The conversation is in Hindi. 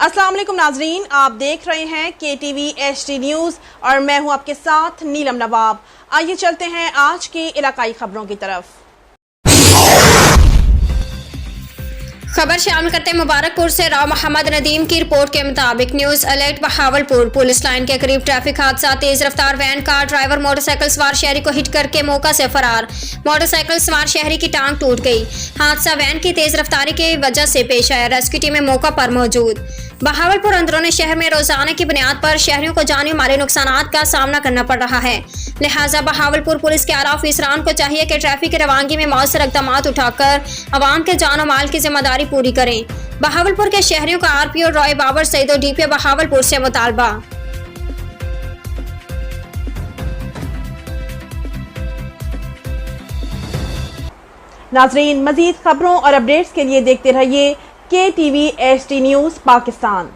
अस्सलाम वालेकुम नाजरीन, आप देख रहे हैं KTV HD न्यूज़ और मैं हूं आपके साथ नीलम नवाब। आइए चलते हैं आज की इलाकाई खबरों की तरफ। खबर शामिल करते मुबारकपुर से राव मोहम्मद नदीम की रिपोर्ट के मुताबिक news alert Bahawalpur police line के करीब ट्रैफिक हादसा। तेज रफ्तार वैन कार ड्राइवर मोटरसाइकिल सवार शहरी को हिट करके मौका से फरार। मोटरसाइकिल सवार शहरी की टांग टूट गई। हादसा वैन की तेज रफ्तारी की वजह से पेश आया। रेस्क्यू टीमें मौका पर मौजूद। बहावलपुर अंदरूनी शहर में रोजाना की बुनियाद पर शहरियों को जानी माली नुकसानात का सामना करना पड़ रहा है। लिहाजा बहावलपुर पुलिस के आला ऑफिसरान को चाहिए कि ट्रैफिक की रवानगी में मौसर इक़दाम उठाकर अवाम के जान और माल की जिम्मेदारी पूरी करें। बहावलपुर के शहरियों का RPO रॉय बाबर सईद और DPO बहावलपुर से मुतालबा। नाजरीन, मजीद खबरों और अपडेट्स के लिए देखते रहिए KTV HD न्यूज़ पाकिस्तान।